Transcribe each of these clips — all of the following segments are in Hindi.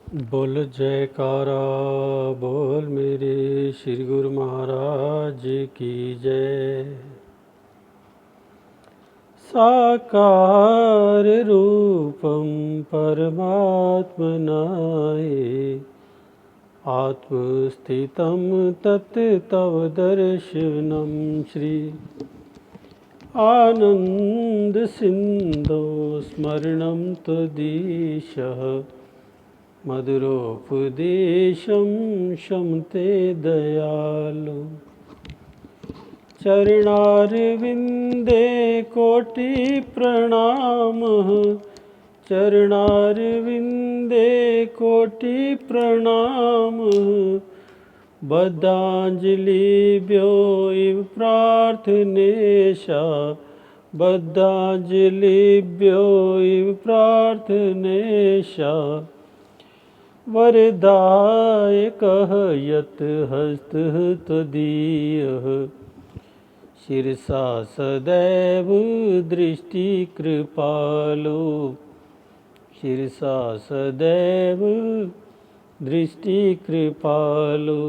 बोल जयकारा बोल मेरे श्री गुरु महाराज की जय। साकार रूपम परमात्मनाय आत्मस्थितं तत् तव दर्शनं श्री आनंद सिंधो स्मरणं त्वदीशः मधुरोपदेशं शमते दयालु। चरणारविंदे कोटि प्रणामः चरणारविंदे कोटि प्रणामः बद्धांजलिभ्यो इव प्रार्थनेशा बद्धांजलिभ्यो इव प्रार्थनेशा वरदायकः यत् हस्तः त्वदीयः शिरसा सदैव दृष्टिकृपालो शिरसा सदैव दृष्टिकृपालो।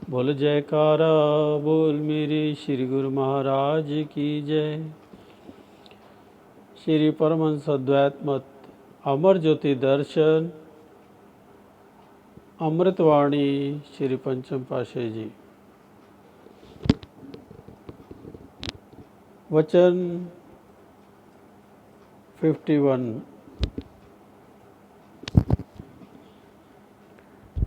बोल जयकारा बोल मेरे श्री गुरु महाराज की जय। श्री परमहंस अद्वैत मत अमर ज्योति दर्शन अमृतवाणी श्री पंचम पातशाही जी। वचन 51।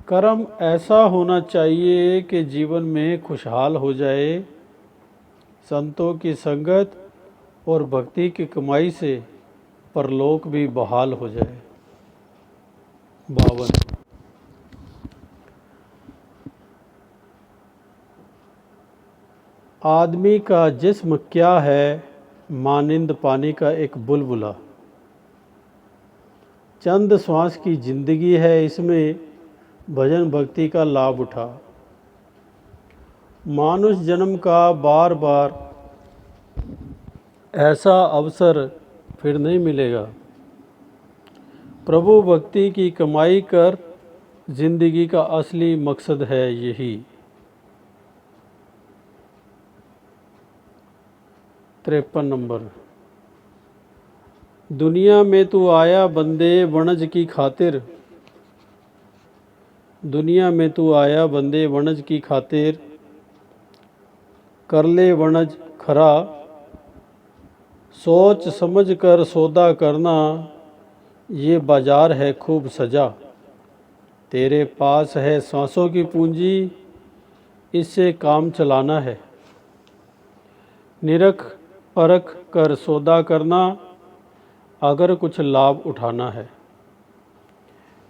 कर्म ऐसा होना चाहिए कि जीवन में खुशहाल हो जाए। संतों की संगत और भक्ति की कमाई से परलोक भी बहाल हो जाए। 52। आदमी का जिस्म क्या है, मानिंद पानी का एक बुलबुला। चंद श्वास की जिंदगी है, इसमें भजन भक्ति का लाभ उठा। मानुष जन्म का बार बार ऐसा अवसर फिर नहीं मिलेगा। प्रभु भक्ति की कमाई कर जिंदगी का असली मकसद है यही। 53 नंबर। दुनिया में तू आया बंदे वणज की खातिर दुनिया में तू आया बंदे वणज की खातिर कर ले वणज खरा। सोच समझ कर सौदा करना, ये बाजार है खूब सजा। तेरे पास है सांसों की पूंजी, इससे काम चलाना है। निरख परख कर सौदा करना, अगर कुछ लाभ उठाना है।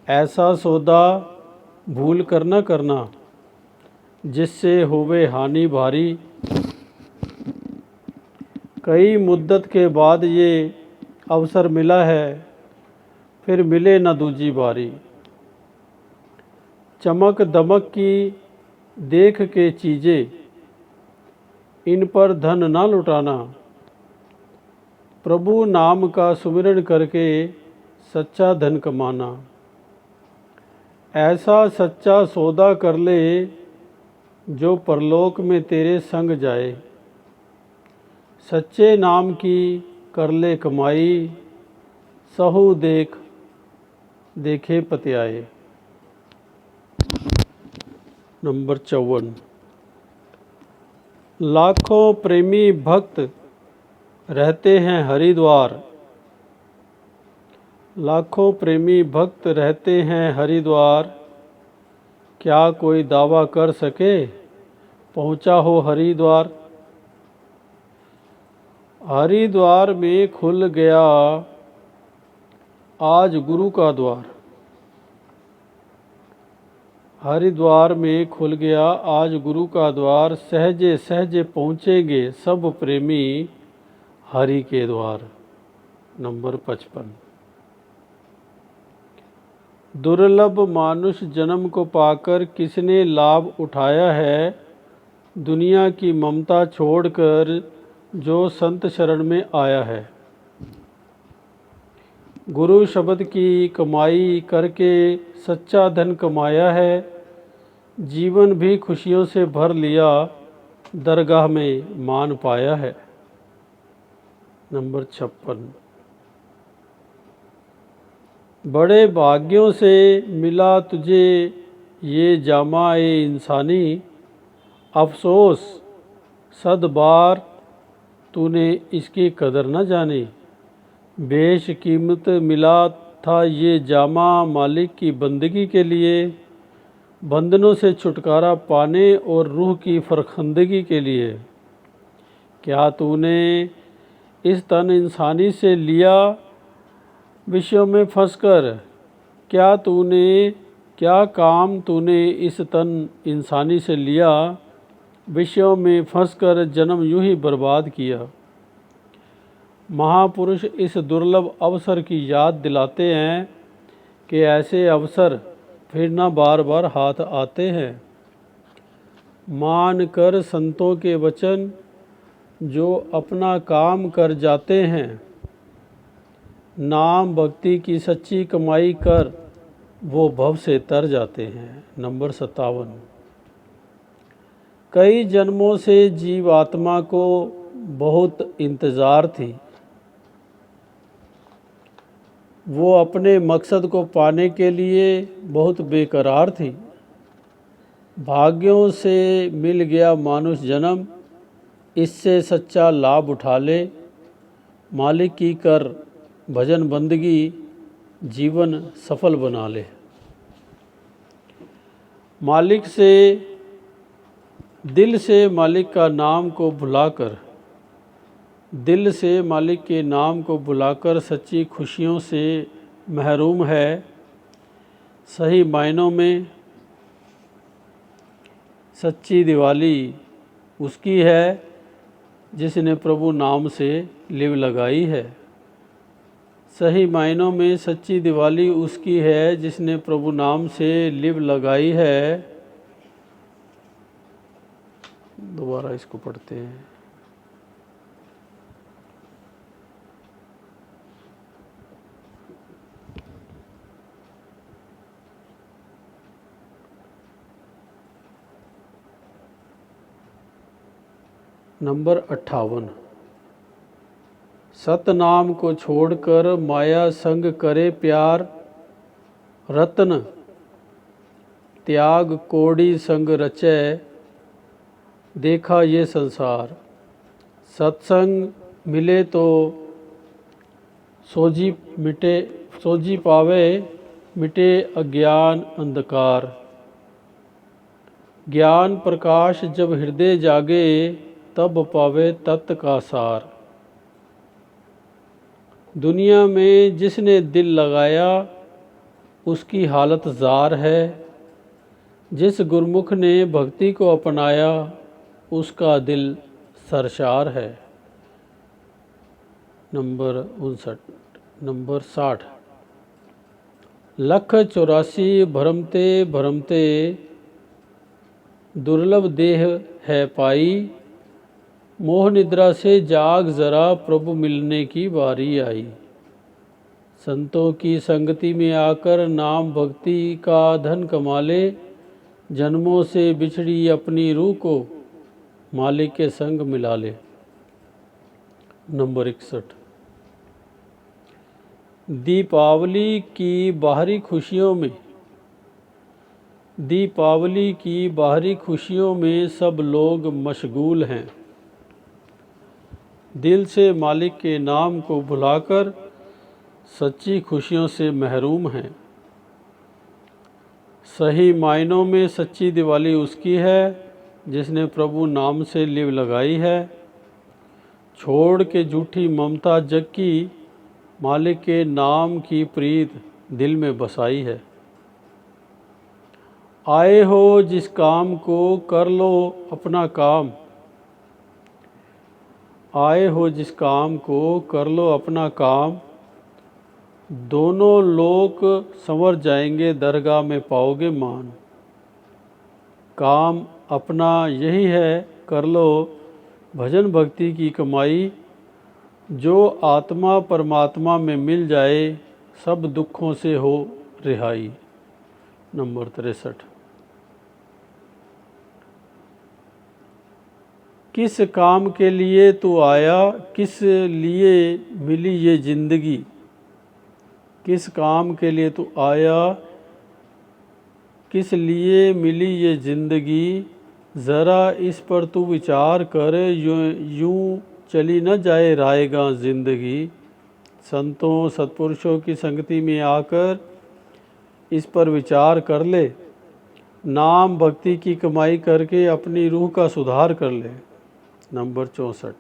ऐसा सौदा भूल कर न करना, जिससे होवे हानि भारी। कई मुद्दत के बाद ये अवसर मिला है, फिर मिले न दूजी बारी। चमक दमक की देख के चीज़ें, इन पर धन ना लुटाना। प्रभु नाम का सुमिरन करके सच्चा धन कमाना। ऐसा सच्चा सौदा कर ले, जो परलोक में तेरे संग जाए। सच्चे नाम की कर ले कमाई, सहु देख देखे पतियाए। नंबर 54। लाखों प्रेमी भक्त रहते हैं हरिद्वार। लाखों प्रेमी भक्त रहते हैं हरिद्वार। क्या कोई दावा कर सके पहुंचा हो हरिद्वार। हरिद्वार में खुल गया आज गुरु का द्वार। हरिद्वार में खुल गया आज गुरु का द्वार। सहजे सहजे पहुँचेंगे सब प्रेमी हरि के द्वार। नंबर 55। दुर्लभ मानुष जन्म को पाकर किसने लाभ उठाया है। दुनिया की ममता छोड़कर जो संत शरण में आया है। गुरु शब्द की कमाई करके सच्चा धन कमाया है, जीवन भी खुशियों से भर लिया, दरगाह में मान पाया है। नंबर 56। बड़े भाग्यों से मिला तुझे ये जामा ए इंसानी, अफसोस सद बार तूने इसकी कदर न जानी। बेशकीमत मिला था ये जामा मालिक की बंदगी के लिए, बंधनों से छुटकारा पाने और रूह की फरखंदगी के लिए। क्या तूने इस तन इंसानी से लिया विषयों में फंसकर? क्या काम तूने इस तन इंसानी से लिया, विषयों में फंसकर जन्म यूं ही बर्बाद किया। महापुरुष इस दुर्लभ अवसर की याद दिलाते हैं कि ऐसे अवसर फिर न बार बार हाथ आते हैं। मान कर संतों के वचन जो अपना काम कर जाते हैं, नाम भक्ति की सच्ची कमाई कर वो भव से तर जाते हैं। नंबर 57। कई जन्मों से जीवात्मा को बहुत इंतज़ार थी, वो अपने मकसद को पाने के लिए बहुत बेकरार थी। भाग्यों से मिल गया मानुष जन्म, इससे सच्चा लाभ उठा ले। मालिक की कर भजन बंदगी, जीवन सफल बना ले। मालिक से दिल से मालिक का नाम को भुलाकर, दिल से मालिक के नाम को बुलाकर सच्ची खुशियों से महरूम है। सही मायनों में सच्ची दिवाली उसकी है जिसने प्रभु नाम से लिव लगाई है। सही मायनों में सच्ची दिवाली उसकी है जिसने प्रभु नाम से लिव लगाई है। दोबारा इसको पढ़ते हैं। नंबर 58। सतनाम को छोड़कर माया संग करे प्यार, रत्न त्याग कोड़ी संग रचे, देखा ये संसार। सत्संग मिले तो सोजी पावे, मिटे अज्ञान अंधकार। ज्ञान प्रकाश जब हृदय जागे, तब पावे तत्व का सार। दुनिया में जिसने दिल लगाया उसकी हालत जार है, जिस गुरमुख ने भक्ति को अपनाया उसका दिल सरशार है। नंबर 59। नंबर 60। लख 84 भरमते भरमते, दुर्लभ देह है पाई। मोह निद्रा से जाग जरा, प्रभु मिलने की बारी आई। संतों की संगति में आकर नाम भक्ति का धन कमा ले, जन्मों से बिछड़ी अपनी रूह को मालिक के संग मिला ले। नंबर 61। दीपावली की बाहरी खुशियों में सब लोग मशगूल हैं। दिल से मालिक के नाम को भुलाकर सच्ची खुशियों से महरूम हैं। सही मायनों में सच्ची दिवाली उसकी है जिसने प्रभु नाम से लिव लगाई है। छोड़ के झूठी ममता जग की, मालिक के नाम की प्रीत दिल में बसाई है। आए हो जिस काम को कर लो अपना काम, आए हो जिस काम को कर लो अपना काम। दोनों लोक संवर जाएंगे, दरगाह में पाओगे मान। काम अपना यही है, कर लो भजन भक्ति की कमाई। जो आत्मा परमात्मा में मिल जाए, सब दुखों से हो रिहाई। नंबर 63। किस काम के लिए तू आया, किस लिए मिली ये ज़िंदगी। किस काम के लिए तू आया, किस लिए मिली ये ज़िंदगी। ज़रा इस पर तू विचार कर, यूं चली न जाए रायगां ज़िंदगी। संतों सत्पुरुषों की संगति में आकर इस पर विचार कर ले। नाम भक्ति की कमाई करके अपनी रूह का सुधार कर ले। नंबर 64।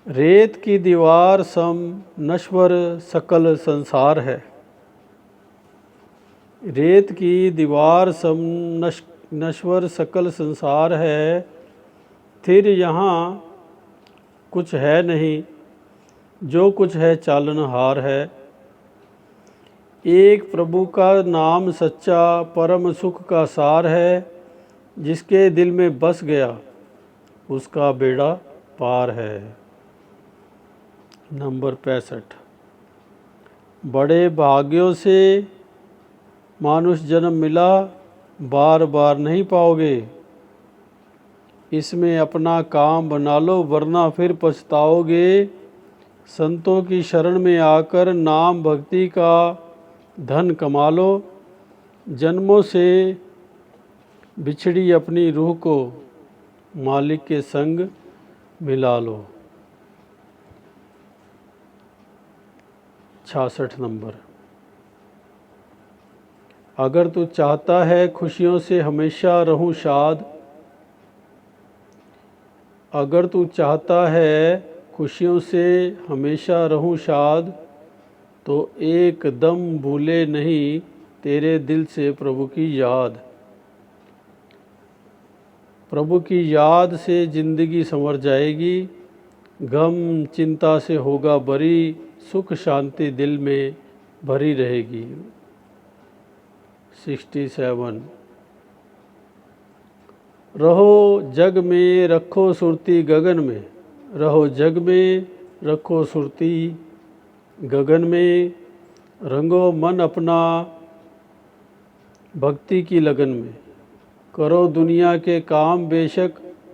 रेत की दीवार सम नश्वर सकल संसार है। रेत की दीवार सम नश्वर सकल संसार है। फिर यहाँ कुछ है नहीं, जो कुछ है चालनहार है। एक प्रभु का नाम सच्चा परम सुख का सार है। जिसके दिल में बस गया उसका बेड़ा पार है। नंबर 65। बड़े भाग्यों से मानुष जन्म मिला, बार बार नहीं पाओगे। इसमें अपना काम बना लो वरना फिर पछताओगे। संतों की शरण में आकर नाम भक्ति का धन कमा लो। जन्मों से बिछड़ी अपनी रूह को मालिक के संग मिला लो। 66 नंबर। अगर तू चाहता है खुशियों से हमेशा रहूं शाद। अगर तू चाहता है खुशियों से हमेशा रहूं शाद, तो एकदम भूले नहीं तेरे दिल से प्रभु की याद। प्रभु की याद से ज़िंदगी संवर जाएगी। गम चिंता से होगा बरी, सुख शांति दिल में भरी रहेगी। 67। रहो जग में रखो सुरती गगन में। रहो जग में रखो सुरती गगन में। रंगो मन अपना भक्ति की लगन में। करो दुनिया के काम बेशक,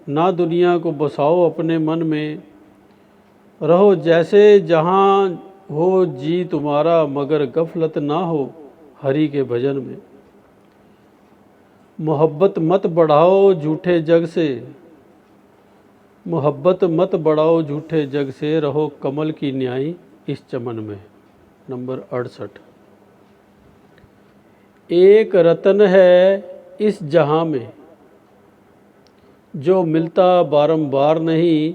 ना दुनिया को बसाओ अपने मन में। रहो जैसे जहाँ हो जी तुम्हारा, मगर गफलत ना हो हरि के भजन में। मोहब्बत मत बढ़ाओ झूठे जग से। मोहब्बत मत बढ़ाओ झूठे जग से। रहो कमल की न्याई इस चमन में। नंबर 68। एक रतन है इस जहां में, जो मिलता बारंबार नहीं।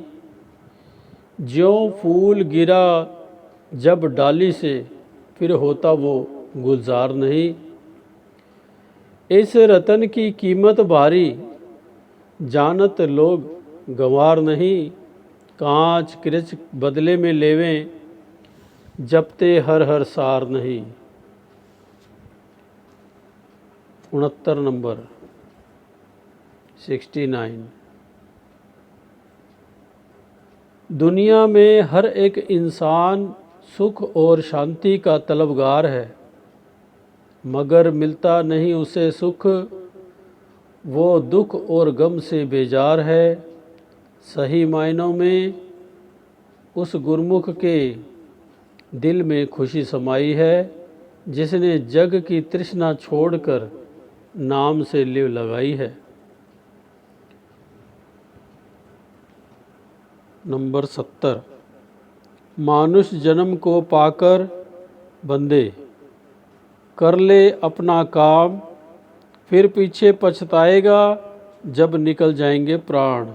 ज्यों फूल गिरा जब डाली से, फिर होता वो गुलजार नहीं। इस रतन की कीमत भारी, जानत लोग गंवार नहीं। कांच कृच बदले में लेवें, जपते हर हर सार नहीं। 69 नंबर। 69। दुनिया में हर एक इंसान सुख और शांति का तलबगार है, मगर मिलता नहीं उसे सुख। वो दुख और गम से बेजार है। सही मायनों में उस गुरमुख के दिल में खुशी समाई है, जिसने जग की तृष्णा छोड़कर नाम से लिव लगाई है। नंबर 70। मानुष जन्म को पाकर बंदे कर ले अपना काम, फिर पीछे पछताएगा जब निकल जाएंगे प्राण।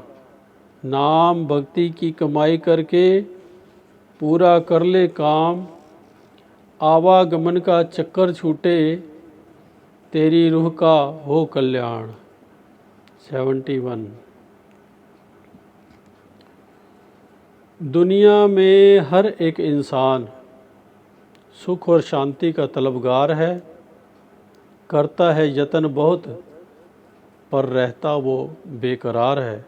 नाम भक्ति की कमाई करके पूरा कर ले काम। आवागमन का चक्कर छूटे, तेरी रूह का हो कल्याण। 71। दुनिया में हर एक इंसान सुख और शांति का तलबगार है। करता है यत्न बहुत, पर रहता वो बेकरार है।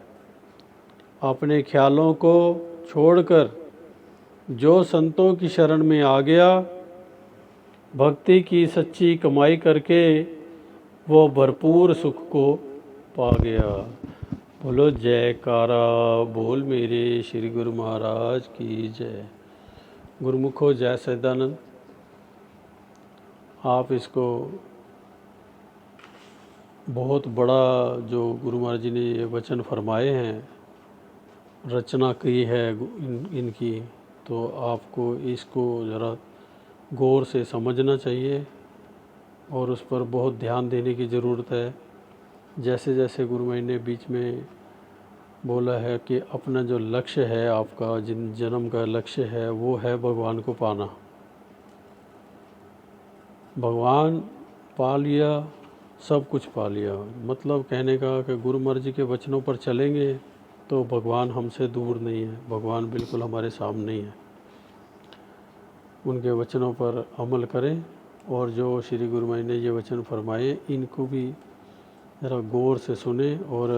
अपने ख्यालों को छोड़कर जो संतों की शरण में आ गया, भक्ति की सच्ची कमाई करके वो भरपूर सुख को पा गया। बोलो जयकारा बोल मेरे श्री गुरु महाराज की जय। गुरुमुखो जय सच्चिदानंद। आप इसको बहुत बड़ा जो गुरु महाराज जी ने ये वचन फरमाए हैं, रचना की है इनकी, तो आपको इसको ज़रा गौर से समझना चाहिए और उस पर बहुत ध्यान देने की ज़रूरत है। जैसे जैसे गुरु महाराज ने बीच में बोला है कि अपना जो लक्ष्य है, आपका जिन जन्म का लक्ष्य है, वो है भगवान को पाना। भगवान पा लिया, सब कुछ पा लिया। मतलब कहने का कि गुरु महाराज जी के वचनों पर चलेंगे तो भगवान हमसे दूर नहीं है, भगवान बिल्कुल हमारे सामने ही है। उनके वचनों पर अमल करें और जो श्री गुरु महाराज ने ये वचन फरमाए, इनको भी ज़रा गौर से सुने और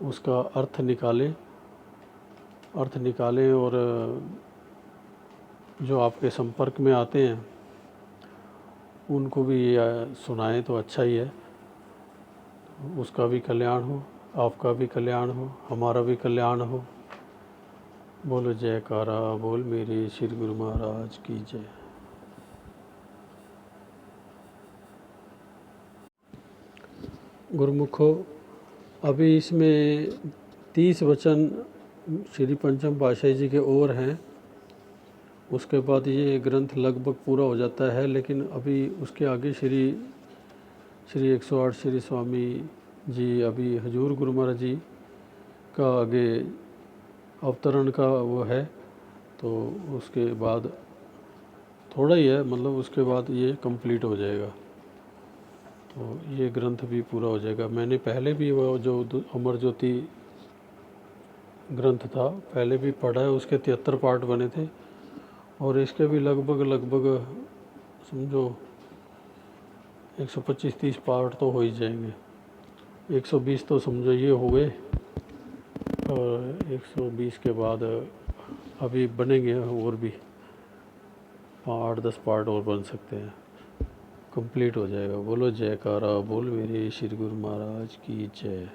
उसका अर्थ निकालें और जो आपके संपर्क में आते हैं उनको भी सुनाएं तो अच्छा ही है। उसका भी कल्याण हो, आपका भी कल्याण हो, हमारा भी कल्याण हो। बोलो जयकारा बोल मेरे श्री गुरु महाराज की जय। गुरुमुखो, अभी इसमें 30 वचन श्री पंचम पातशाही जी के और हैं। उसके बाद ये ग्रंथ लगभग पूरा हो जाता है, लेकिन अभी उसके आगे श्री 108 श्री स्वामी जी, अभी हजूर गुरु महाराज जी का आगे अवतरण का वो है, तो उसके बाद थोड़ा ही है, मतलब उसके बाद ये कंप्लीट हो जाएगा, तो ये ग्रंथ भी पूरा हो जाएगा। मैंने पहले भी वो जो अमर ज्योति ग्रंथ था पहले भी पढ़ा है, उसके 73 पार्ट बने थे और इसके भी लगभग समझो 125-30 पार्ट तो हो ही जाएंगे। 120 तो समझो ये हो गए और 120 के बाद अभी बनेंगे और भी 8-10 पार्ट और बन सकते हैं, कंप्लीट हो जाएगा। बोलो जयकारा बोल मेरे श्री गुरु महाराज की जय।